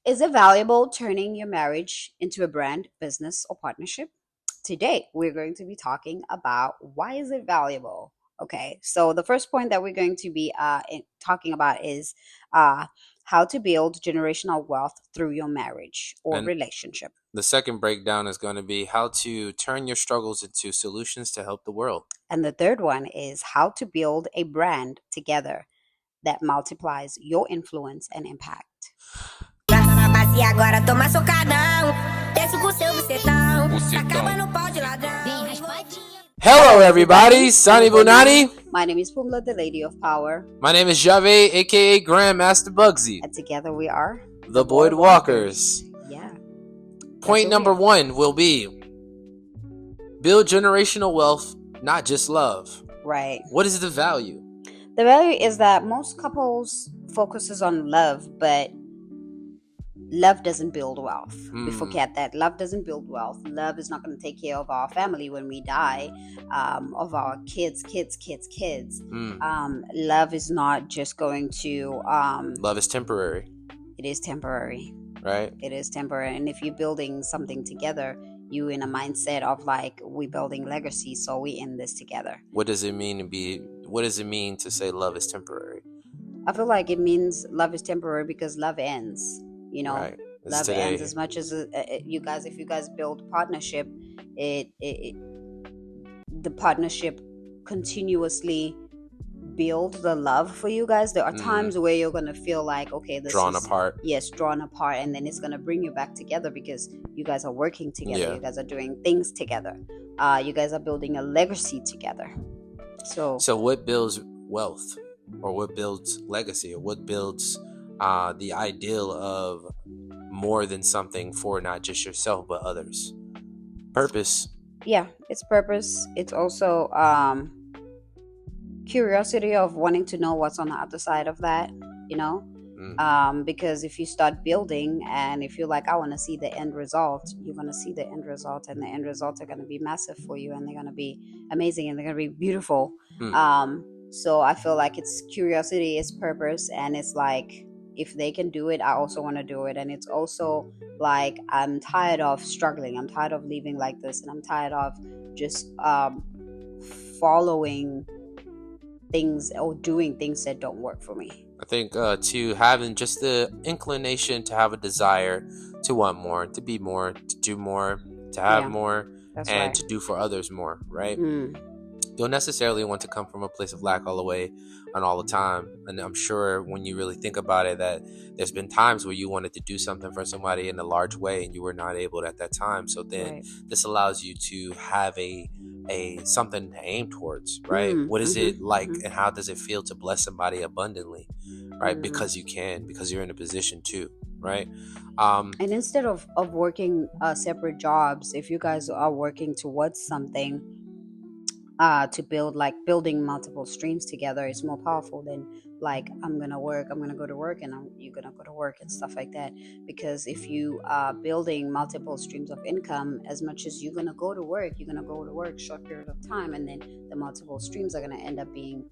Is it valuable turning your marriage into a brand, business, or partnership? Today, we're going to be talking about why is it valuable. Okay, so the first point that we're going to be talking about is uh, how to build generational wealth through your marriage or And relationship. the second breakdown is going to be how to turn your struggles into solutions to help the world. And the third one is how to build a brand together that multiplies your influence and impact. Brava na bacia, agora toma socadão. Desce com seu bucetão. Acaba no pau de ladrão. Bem raspadinha. Hello, everybody. Sani Bunani. My name is Pumla, the Lady of Power. My name is Jave, aka Grandmaster Bugsy. And together we are The Boardwalkers. Yeah. Point number 1 will be build generational wealth, not just love. Right. What is the value? The value is that most couples focuses on love, but love doesn't build wealth. We forget that love doesn't build wealth. Love is not going to take care of our family when we die, of our kids. Love is not just going to Love is temporary. It is temporary. Right? It is temporary. And if you're building something together, you in a mindset of like, we're building legacy, so we in this together. What does it mean to say love is temporary? I feel like it means love is temporary because love ends. Right. Love ends. As much as if you guys build partnership, the partnership continuously build the love for you guys. There are times where you're gonna feel like, okay, this drawn is apart. Yes, drawn apart, and then it's gonna bring you back together because you guys are working together. Yeah. You guys are doing things together. You guys are building a legacy together. So what builds wealth, or what builds legacy, or what builds the ideal of more than something for not just yourself but others? Purpose. Yeah, it's purpose. It's also curiosity of wanting to know what's on the other side of that, because if you start building and if you're like, I want to see the end result, you're going to see the end result, and the end results are going to be massive for you, and they're going to be amazing, and they're going to be beautiful. So I feel like it's curiosity, it's purpose, and it's like, if they can do it, I also want to do it. And it's also like, I'm tired of struggling, I'm tired of living like this, and I'm tired of just following things or doing things that don't work for me. I think to having just the inclination to have a desire to want more, to be more, to do more, to have more, and right. to do for others more, right? Don't necessarily want to come from a place of lack all the way and all the time. And I'm sure when you really think about it, that there's been times where you wanted to do something for somebody in a large way and you were not able at that time. So then this allows you to have a something to aim towards, right? What is it like, and how does it feel to bless somebody abundantly, right? Because you can, because you're in a position to, right? And instead of working separate jobs, if you guys are working towards something, to building multiple streams together is more powerful than like, I'm gonna go to work, and you're gonna go to work and stuff like that. Because if you are building multiple streams of income, as much as you're gonna go to work short period of time, and then the multiple streams are gonna end up being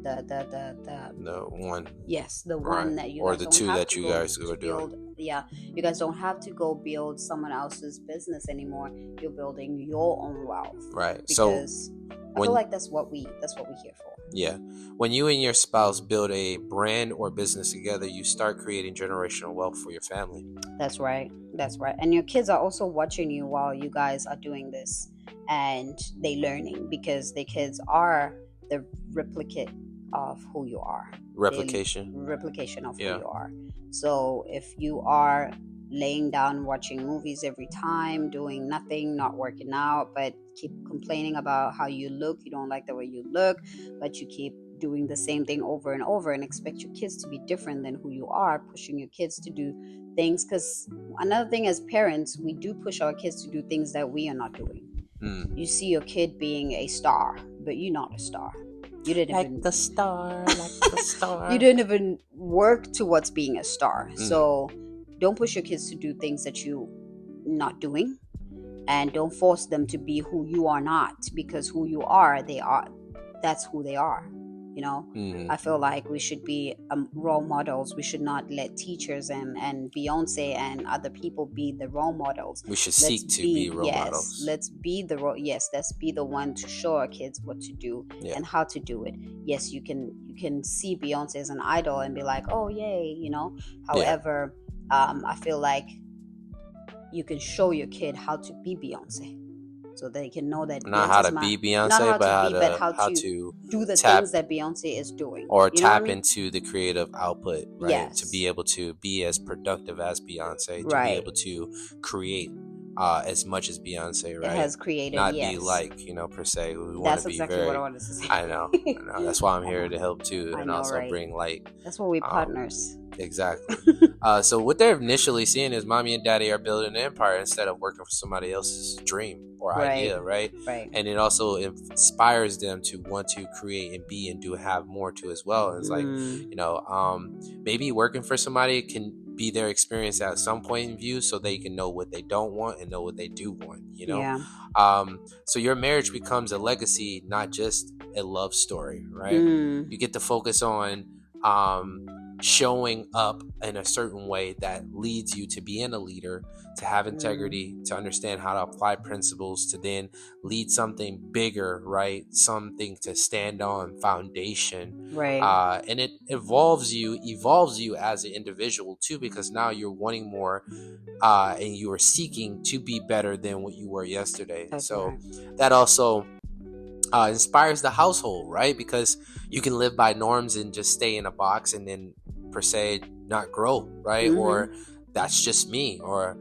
the one. Yes, the right. one that you or guys the don't two have that to you go guys to go build. doing. Yeah, you guys don't have to go build someone else's business anymore. You're building your own wealth, right? Because I feel like that's what we're here for. Yeah, when you and your spouse build a brand or business together, you start creating generational wealth for your family. That's right. And your kids are also watching you while you guys are doing this, and they learning, because the kids are the replicate of who you are. Replication of who you are. So if you are laying down watching movies every time, doing nothing, not working out, but keep complaining about how you look, you don't like the way you look, but you keep doing the same thing over and over and expect your kids to be different than who you are, pushing your kids to do things. Because another thing, as parents, we do push our kids to do things that we are not doing. You see your kid being a star, but you're not a star. You didn't like the star. You didn't even work towards being a star. So don't push your kids to do things that you're not doing, and don't force them to be who you are not, because who you are, that's who they are. You know, Mm-hmm. I feel like we should be role models. We should not let teachers and Beyonce and other people be the role models. We should Let's seek to be role yes, models. let's be the let's be the one to show our kids what to do and how to do it. Yes, you can see Beyonce as an idol and be like, oh yay, you know. However, I feel like you can show your kid how to be Beyonce, so they can know that not how to be Beyonce, not but how to do the tap, things that Beyonce is doing, or you know tap what I mean? into the creative output, right? Yes. To be able to be as productive as Beyonce, to Right. be able to create as much as Beyonce, right? It has created, not yes. be like, you know, per se. We want That's to be exactly very, what I wanted to say. I know. That's why I'm here to help too, I and know, also right? bring light. That's why we partners. Exactly. So what they're initially seeing is mommy and daddy are building an empire instead of working for somebody else's dream or idea, right? Right. And it also inspires them to want to create and be and do have more to as well. And it's like, you know, maybe working for somebody can be their experience at some point in view, so they can know what they don't want and know what they do want, you know? Yeah. So your marriage becomes a legacy, not just a love story, right? You get to focus on showing up in a certain way that leads you to being a leader, to have integrity, to understand how to apply principles, to then lead something bigger, right? Something to stand on, foundation, right? And it evolves you as an individual too, because now you're wanting more, and you are seeking to be better than what you were yesterday. That's so right. that also inspires the household, right? Because you can live by norms and just stay in a box and then per se not grow, right? Or that's just me, or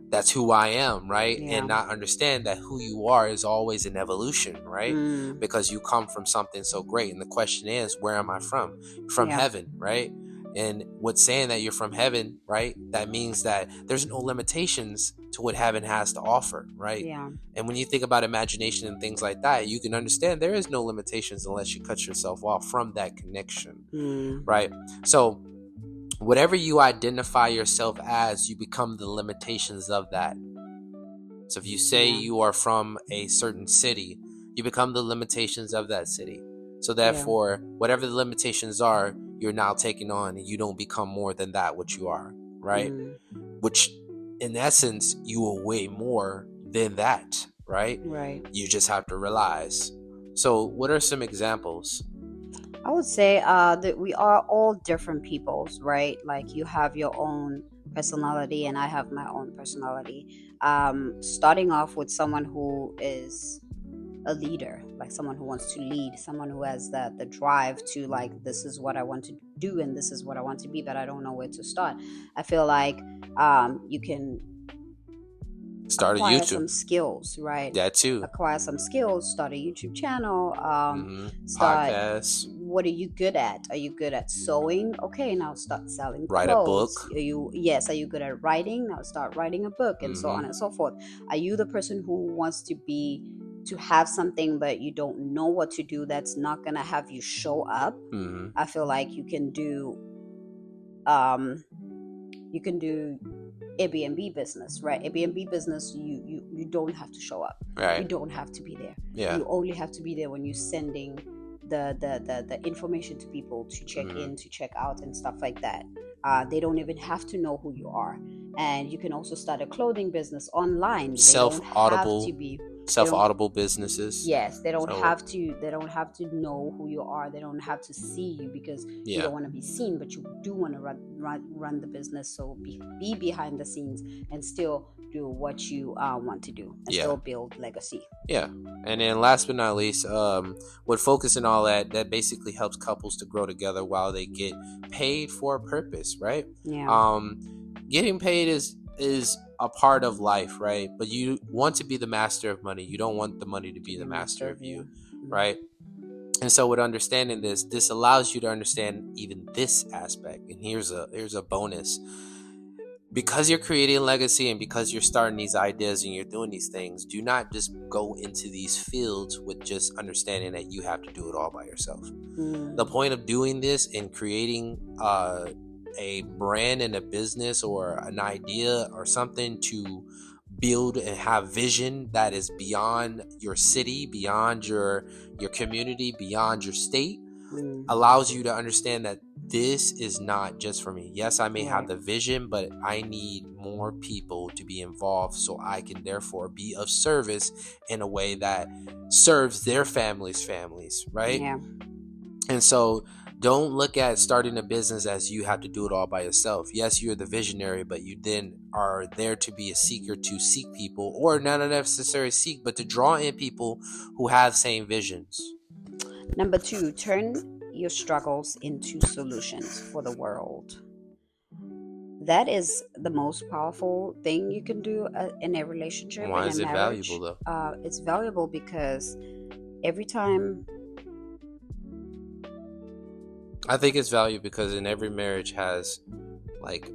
that's who I am, right? And not understand that who you are is always an evolution, right? Because you come from something so great, and the question is, where am I from? From heaven, right? And what's saying that you're from heaven, right? That means that there's no limitations to what heaven has to offer, right? Yeah. And when you think about imagination and things like that, you can understand there is no limitations unless you cut yourself off from that connection, right? So whatever you identify yourself as, you become the limitations of that. So if you say you are from a certain city, you become the limitations of that city. So therefore, whatever the limitations are, you're now taking on, and you don't become more than that which you are, right? Which in essence, you are way more than that, right? Right. You just have to realize. So what are some examples? I would say that we are all different peoples, right? Like you have your own personality and I have my own personality. Starting off with someone who is a leader, like someone who wants to lead, someone who has the drive to, like, this is what I want to do and this is what I want to be, but I don't know where to start. I feel like you can start acquire a YouTube, some skills, right? That too. Acquire some skills, start a YouTube channel, podcasts. What are you good at? Are you good at sewing? Okay, now start selling Write clothes. a book. Are you good at writing? Now start writing a book, and so on and so forth. Are you the person who wants to have something but you don't know what to do, that's not gonna have you show up? I feel like you can do Airbnb business, right? Airbnb business, you don't have to show up, right? You don't have to be there. You only have to be there when you're sending the information to people to check in, to check out, and stuff like that. They don't even have to know who you are. And you can also start a clothing business online. Self-audible businesses. Yes, they don't have to know who you are. They don't have to see you, because you don't want to be seen, but you do want to run the business. So be behind the scenes and still do what you want to do, and still build legacy. Yeah. And then last but not least, with focus and all that basically helps couples to grow together while they get paid for a purpose, right? Yeah. Getting paid is a part of life, right? But you want to be the master of money. You don't want the money to be the master of you, right? And so with understanding this allows you to understand even this aspect. And here's a bonus. Because you're creating a legacy and because you're starting these ideas and you're doing these things, do not just go into these fields with just understanding that you have to do it all by yourself. The point of doing this and creating a brand and a business or an idea or something to build and have vision that is beyond your city, beyond your community, beyond your state, allows you to understand that this is not just for me. Yes, I may have Right. the vision, but I need more people to be involved so I can therefore be of service in a way that serves their families, right? Yeah. And so don't look at starting a business as you have to do it all by yourself. Yes, you're the visionary, but you then are there to be a seeker to seek people, or not necessarily seek, but to draw in people who have same visions. Number 2, turn your struggles into solutions for the world. That is the most powerful thing you can do in a relationship, Why in is a it marriage. valuable though? It's valuable because every time, I think it's valuable because in every marriage has like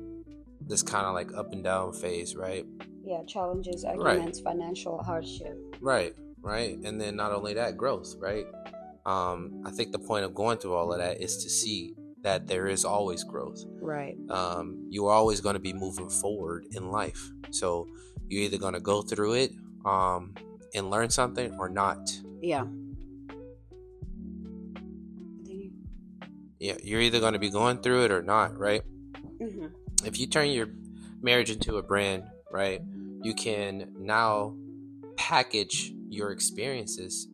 this kind of like up and down phase, right? yeah, challenges, Right. arguments, financial hardship. Right. And then not only that, growth, right? I think the point of going through all of that is to see that there is always growth. Right. You are always going to be moving forward in life. So you're either going to go through it and learn something or not. Yeah. Yeah, you're either going to be going through it or not, right? Mm-hmm. If you turn your marriage into a brand, right, you can now package your experiences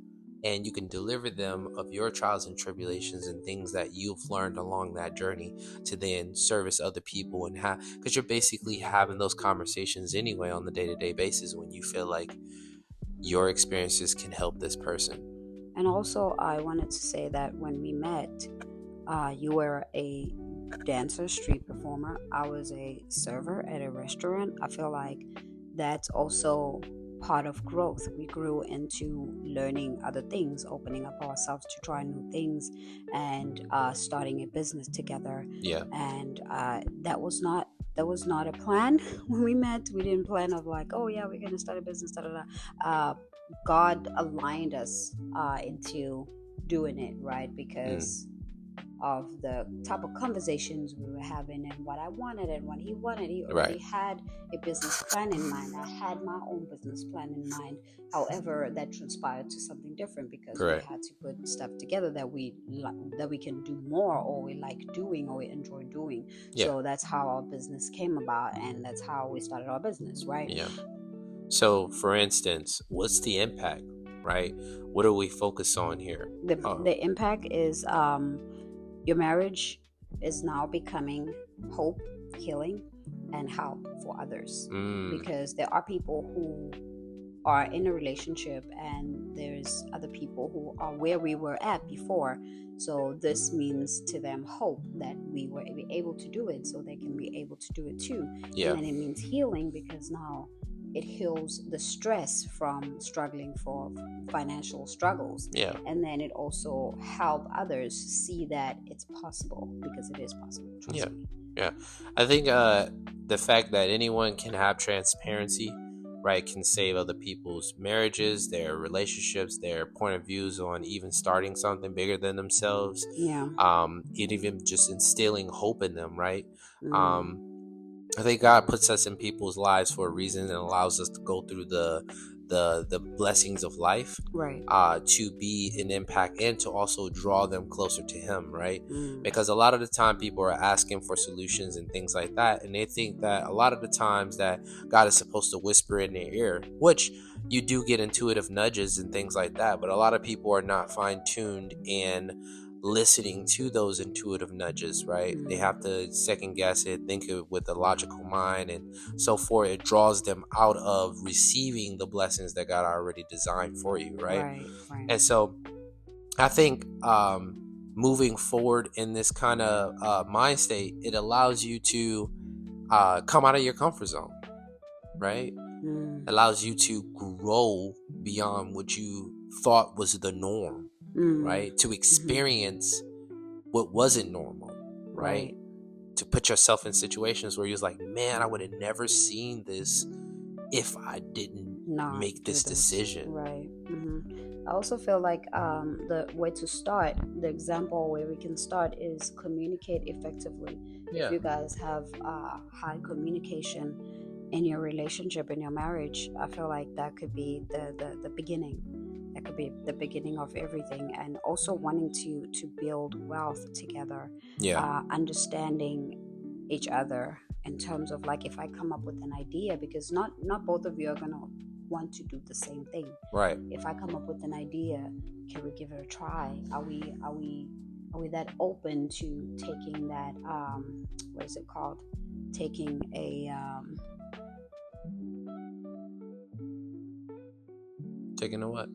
and you can deliver them of your trials and tribulations and things that you've learned along that journey to then service other people and have, because you're basically having those conversations anyway on the day-to-day basis when you feel like your experiences can help this person. And also, I wanted to say that when we met, you were a dancer, street performer. I was a server at a restaurant. I feel like that's also part of growth. We grew into learning other things, opening up ourselves to try new things, and starting a business together. Yeah. And that was not a plan when we met. We didn't plan of like, oh yeah, we're gonna start a business. God aligned us into doing it, right? Because of the type of conversations we were having and what I wanted and what he wanted. He already had a business plan in mind. I had my own business plan in mind. However, that transpired to something different because we had to put stuff together that we can do more, or we like doing, or we enjoy doing. Yeah. So that's how our business came about, and that's how we started our business, right? Yeah. So, for instance, what's the impact, right? What do we focus on here? The impact is your marriage is now becoming hope, healing, and help for others. Because there are people who are in a relationship and there's other people who are where we were at before. So this means to them hope that we were able to do it so they can be able to do it too. Yeah. And then it means healing because now it heals the stress from struggling for financial struggles. Yeah. And then it also helps others see that it's possible, because it is possible. Trust me. Yeah. I think the fact that anyone can have transparency, right, can save other people's marriages, their relationships, their point of views on even starting something bigger than themselves. Yeah. It even just instilling hope in them, right? I think God puts us in people's lives for a reason and allows us to go through the blessings of life, right? To be an impact and to also draw them closer to Him, right? Because a lot of the time people are asking for solutions and things like that, and they think that a lot of the times that God is supposed to whisper in their ear, which you do get intuitive nudges and things like that, but a lot of people are not fine-tuned in listening to those intuitive nudges, right? They have to second guess it, think it with a logical mind, and so forth. It draws them out of receiving the blessings that God already designed for you, right? And so I think moving forward in this kind of mind state, it allows you to come out of your comfort zone, right? Allows you to grow beyond what you thought was the norm. Right? To experience what wasn't normal, right? To put yourself in situations where you're like, man, I would have never seen this if I didn't make this decision. Right. I also feel like the way to start, the example where we can start is communicate effectively. If you guys have high communication in your relationship, in your marriage, I feel like that could be the beginning. That could be the beginning of everything. And also wanting to build wealth together. Understanding each other in terms of, like, if I come up with an idea, because not both of you are gonna want to do the same thing. Right. If I come up with an idea, can we give it a try? Are we that open to taking that, what is it called? Taking a Taking a what?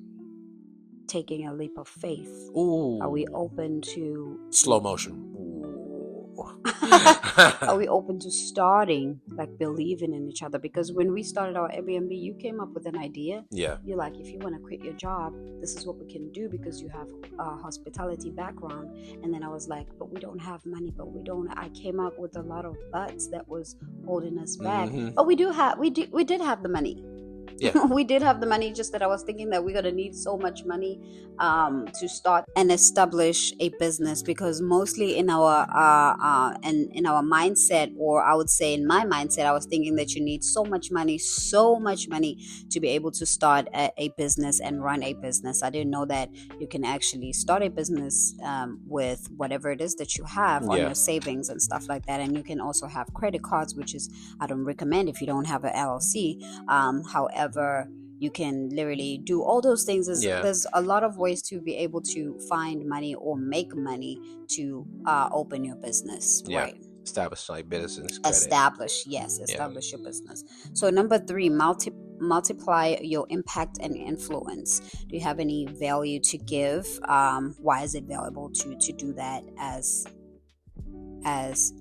Taking a leap of faith. Ooh. Are we open to slow motion? Are we open to starting, like, believing in each other? Because when we started our Airbnb, you came up with an idea. Yeah. You're like, if you want to quit your job, this is what we can do, because you have a hospitality background. And then I was like, but we don't have money, I came up with a lot of buts that was holding us back. But we did have the money. Yeah. We did have the money, just that I was thinking that we're going to need so much money to start and establish a business, because mostly in our in our mindset, or I would say in my mindset, I was thinking that you need so much money to be able to start a business and run a business. I didn't know that you can actually start a business with whatever it is that you have on your savings and stuff like that. And you can also have credit cards, which is, I don't recommend if you don't have an LLC. However, you can literally do all those things. There's a lot of ways to be able to find money or make money to open your business. Right. Establish like business credit. Establish your business. So number 3, multiply your impact and influence. Do you have any value to give? Why is it valuable to do that as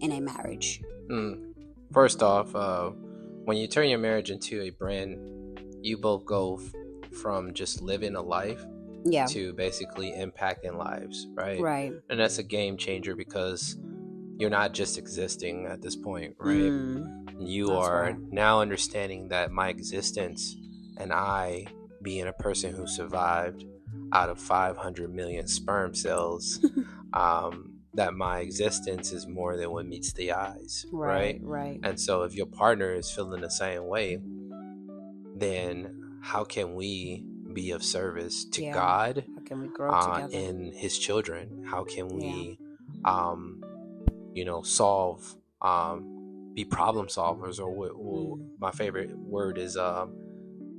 in a marriage? First off, when you turn your marriage into a brand, you both go from just living a life to basically impacting lives, right? And that's a game changer, because you're not just existing at this point, right? You are now understanding that my existence, and I being a person who survived out of 500 million sperm cells, that my existence is more than what meets the eyes, right? And so if your partner is feeling the same way, then how can we be of service to God? How can we grow together? And his children? How can we solve, be problem solvers, or my favorite word is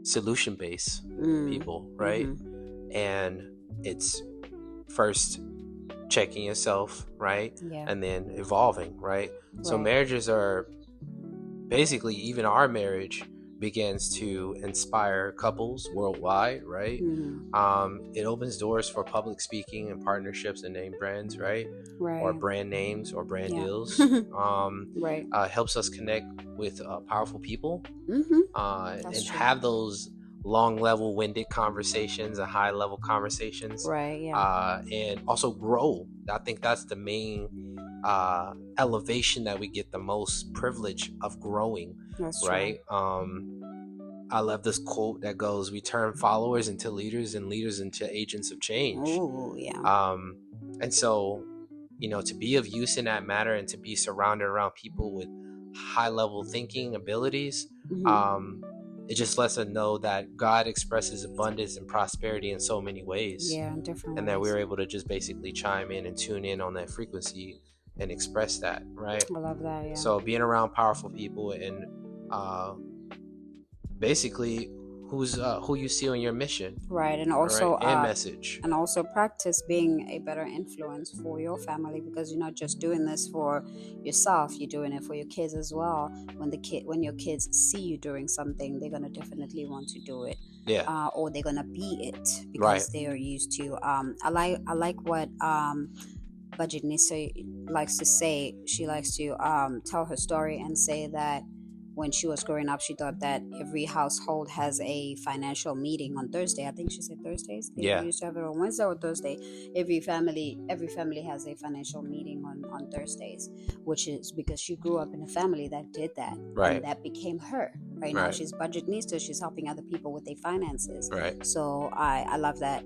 solution based people, right? And it's first checking yourself, right? And then evolving, right? So marriages are basically, even our marriage begins to inspire couples worldwide, right? It opens doors for public speaking and partnerships and name brands, right? Or brand names or brand deals. Helps us connect with powerful people and have those long level winded conversations and high level conversations, and also grow. I think that's the main elevation that we get the most privilege of growing. That's right. I love this quote that goes, we turn followers into leaders and leaders into agents of change. And so, to be of use in that matter, and to be surrounded around people with high level thinking abilities, it just lets us know that God expresses abundance and prosperity in so many ways. In different ways. And that we're able to just basically chime in and tune in on that frequency and express that, right? I love that, So being around powerful people, and basically who you see on your mission, and also and message, and also practice being a better influence for your family, because you're not just doing this for yourself, you're doing it for your kids as well. When your kids see you doing something, they're gonna definitely want to do it, or they're gonna be it, because they are used to. I like what Budget Nisa likes to say. She likes to tell her story and say that when she was growing up, she thought that every household has a financial meeting on Thursday. I think she said Thursdays. They used to have it on Wednesday or Thursday. Every family has a financial meeting on Thursdays, which is because she grew up in a family that did that. And that became her. Now she's Budget Nista. She's helping other people with their finances. So I love that.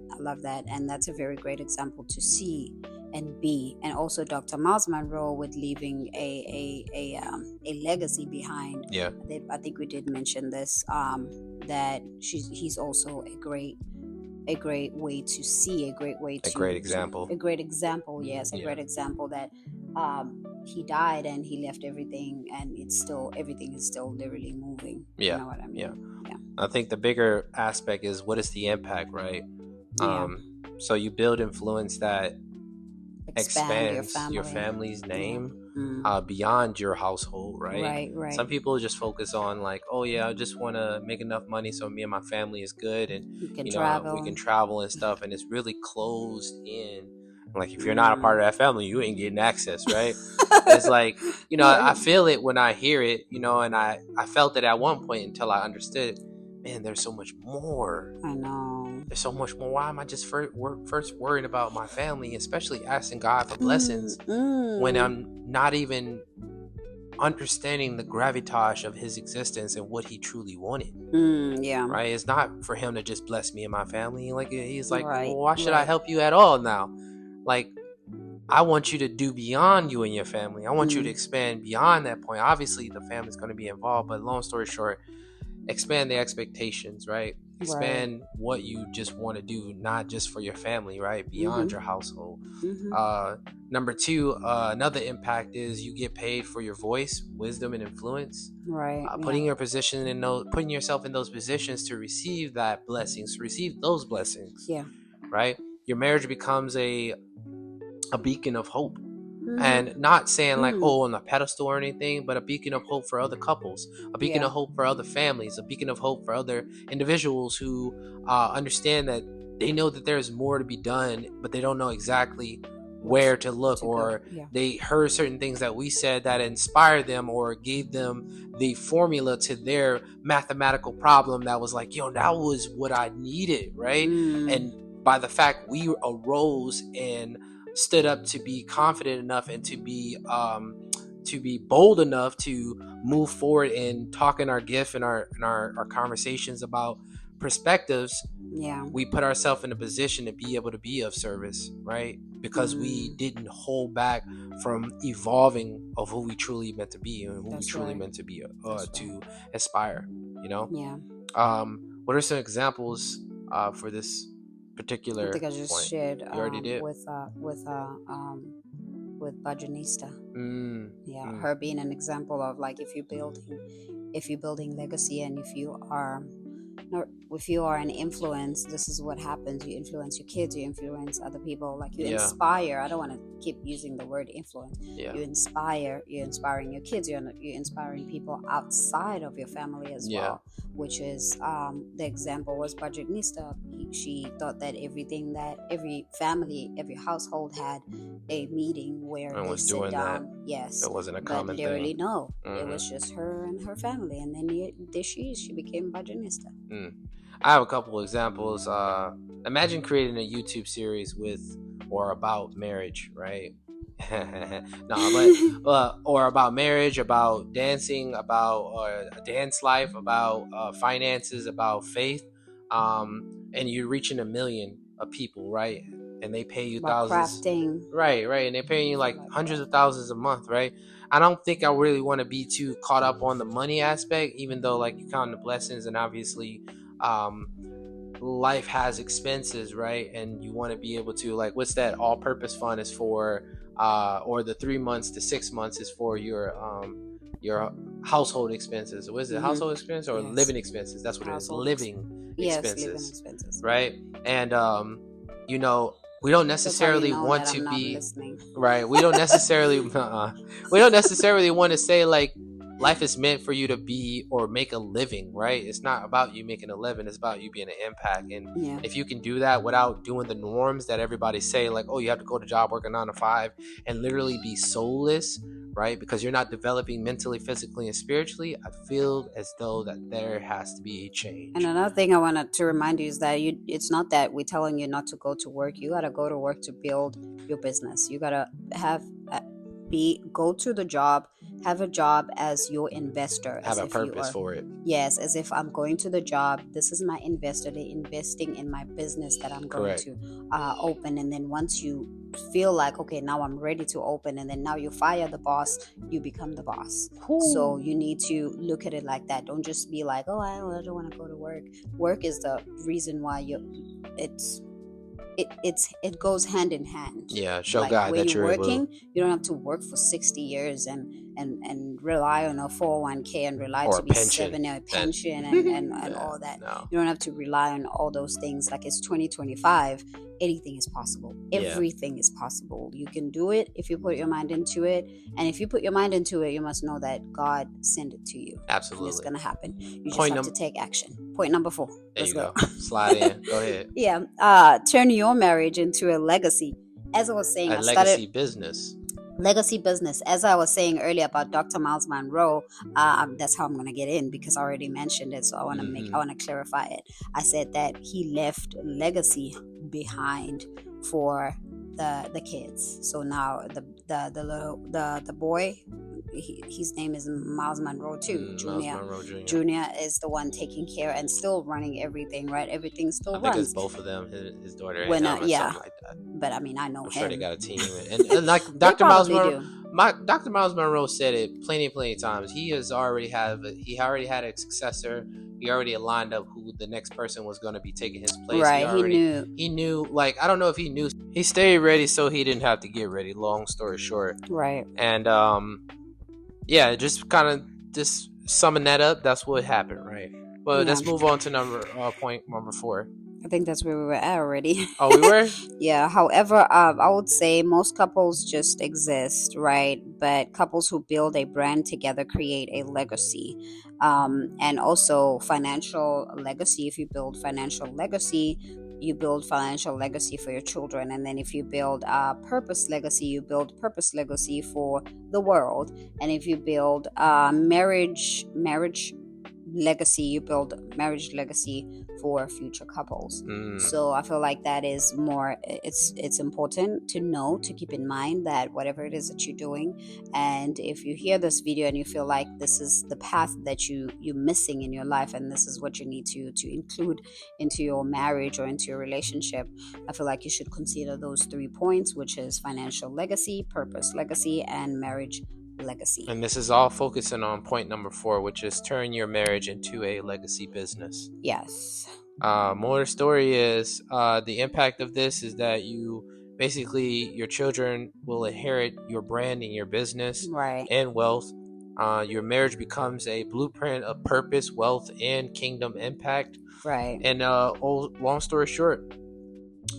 And that's a very great example to see and be. And also Dr. Miles Monroe with leaving a legacy behind. I think we did mention this, that he's also a great a great way to see, a great way to a great example. A great example, yes, a great example that he died and he left everything, and it's still, everything is still literally moving. Yeah. You know what I mean? Yeah. I think the bigger aspect is, what is the impact, right? Yeah. So you build influence that expands your family. family's name beyond your household, right? Right. Some people just focus on like, oh yeah, I just want to make enough money so me and my family is good, and we can travel and stuff, and it's really closed in. Like, if you're not a part of that family, you ain't getting access, right? It's like, I feel it when I hear it, and I felt it at one point until I understood it. Man, there's so much more. I know. There's so much more. Why am I just first worried about my family, especially asking God for blessings, when I'm not even understanding the gravitas of his existence and what he truly wanted? Right? It's not for him to just bless me and my family. Like, he's like, well, why should I help you at all now? Like, I want you to do beyond you and your family. I want you to expand beyond that point. Obviously, the family's going to be involved, but long story short, expand the expectations, right? Expand what you just want to do, not just for your family, right? Beyond your household. Number two, another impact is you get paid for your voice, wisdom, and influence. Right. Putting putting yourself in those positions to receive that blessings, to receive those blessings. Yeah. Right? Your marriage becomes a beacon of hope. And not saying like, on a pedestal or anything, but a beacon of hope for other couples, a beacon of hope for other families, a beacon of hope for other individuals who understand that they know that there's more to be done, but they don't know exactly where to look, or they heard certain things that we said that inspired them or gave them the formula to their mathematical problem that was like, that was what I needed, right? And by the fact we arose and stood up to be confident enough and to be bold enough to move forward and talk in our gift and our conversations about perspectives, we put ourselves in a position to be able to be of service, right? Because we didn't hold back from evolving of who we truly meant to be and who we truly meant to be to aspire, what are some examples for this particular I think I just point? shared You already did? with Bajanista. Her being an example of, like, if you're building legacy, and if you are an influence, this is what happens. You influence your kids, you influence other people, like you inspire. I don't want to keep using the word influence. You're inspiring your kids, you're inspiring people outside of your family as well, which is the example was Bajanista. She thought that every family, every household had a meeting where they sit down. Yes, it wasn't a common thing. Literally, no, it was just her and her family, and then she became Bajanista. I have a couple examples. Imagine creating a YouTube series with or about marriage, right? Or about marriage, about dancing, about a dance life, about finances, about faith, and you're reaching 1 million of people, right? And they pay you thousands, crafting, right? And they're paying you like hundreds of thousands a month, right? I don't think I really want to be too caught up on the money aspect, even though like you count the blessings, and obviously life has expenses, right? And you want to be able to, like, what's that all-purpose fund is for, or the 3 months to 6 months is for your household expenses. What is it? Household expense or living expenses? That's what it is. Living expenses, right? And we don't necessarily want to be right. We don't necessarily want to say like life is meant for you to be or make a living, right? It's not about you making a living. It's about you being an impact. And if you can do that without doing the norms that everybody say, like, oh, you have to go to job, work a 9 to 5, and literally be soulless, right? Because you're not developing mentally, physically, and spiritually, I feel as though that there has to be a change. And another thing I wanted to remind you is that it's not that we're telling you not to go to work. You got to go to work to build your business. You got to have go to the job, have a job as your investor, Have as a if you purpose are, for it. yes, as if I'm going to the job, this is my investor, they're investing in my business that I'm going Correct. to open. And then once you feel like, okay, now I'm ready to open, and then now you fire the boss, you become the boss. So you need to look at it like that. Don't just be like, oh, I don't want to go to work. Work is the reason why it goes hand in hand. Yeah, show Like, God where that you're you're able working, you don't have to work for 60 years and rely on a 401k and rely Or to a be pension. 7 or pension and Yeah, all that. no. You don't have to rely on all those things. Like, it's 2025, anything is possible. Yeah. Everything is possible. You can do it if you put your mind into it, and if you put your mind into it, you must know that God sent it to you. Absolutely. And it's gonna happen. You just Point have to take action. Point number 4. There Let's you go. go. Slide in. Go ahead. Yeah. Turn your marriage into a legacy. As I was saying, A legacy business. Legacy business. As I was saying earlier about Dr. Miles Monroe, that's how I'm going to get in, because I already mentioned it. So I want to clarify it. I said that he left legacy behind for the kids. So now the boy, his name is Miles Monroe too. Junior is the one taking care and still running everything, right? Everything still runs. I think it's both of them, his daughter and When, him, or something like that. But I mean, I know I'm him. sure they got a team. And like Dr. Miles Monroe, Dr. Miles Monroe said it plenty of times. He already had a successor. He already lined up who the next person was going to be taking his place. Right, he knew. Like, I don't know if he knew. He stayed ready so he didn't have to get ready. Long story short. Right. And yeah, just kind of just summing that up. That's what happened, right? But let's move on to point number 4. I think that's where we were at already. Oh, we were? Yeah. However, I would say most couples just exist, right? But couples who build a brand together create a legacy. And also financial legacy. If you build financial legacy, you build financial legacy for your children. And then if you build purpose legacy, you build purpose legacy for the world. And if you build marriage legacy, you build marriage legacy for future couples. So I feel like that is more, it's important to know, to keep in mind that whatever it is that you're doing, and if you hear this video and you feel like this is the path that you're missing in your life, and this is what you need to include into your marriage or into your relationship, I feel like you should consider those 3 points, which is financial legacy, purpose legacy, and marriage legacy. And this is all focusing on point number 4, which is turn your marriage into a legacy business. Yes. More of the story is the impact of this is that your children will inherit your brand and your business, right, and wealth. Your marriage becomes a blueprint of purpose, wealth, and kingdom impact. Right. And long story short,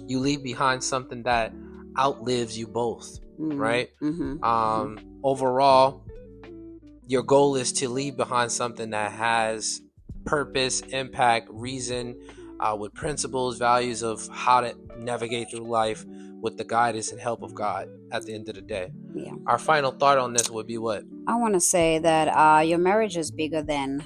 you leave behind something that outlives you both. Right. Overall, your goal is to leave behind something that has purpose, impact, reason, with principles, values of how to navigate through life with the guidance and help of God at the end of the day. Yeah. Our final thought on this would be what? I want to say that your marriage is bigger than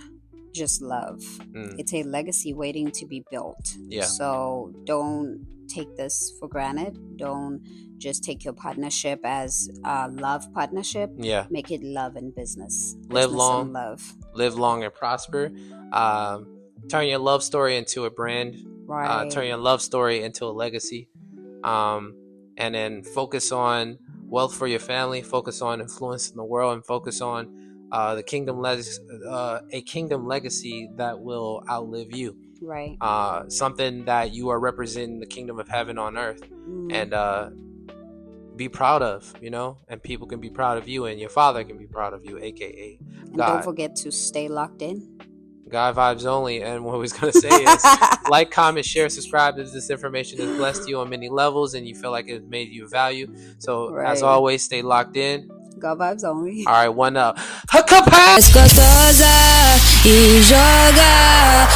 just love. It's a legacy waiting to be built. Yeah. So don't take this for granted. Don't just take your partnership as a love partnership. Yeah. Make it love and business. Live long. And love. Live long and prosper. Turn your love story into a brand. Right. Turn your love story into a legacy. And then focus on wealth for your family. Focus on influence in the world, and focus on a kingdom legacy that will outlive you. Right. Something that you are representing the kingdom of heaven on earth, and be proud of, and people can be proud of you, and your father can be proud of you, aka God. And don't forget to stay locked in. God vibes only. And what I was going to say is like, comment, share, subscribe if this information has blessed you on many levels and you feel like it made you value. So as always, stay locked in. God vibes only. All right, one up. Gostosa e joga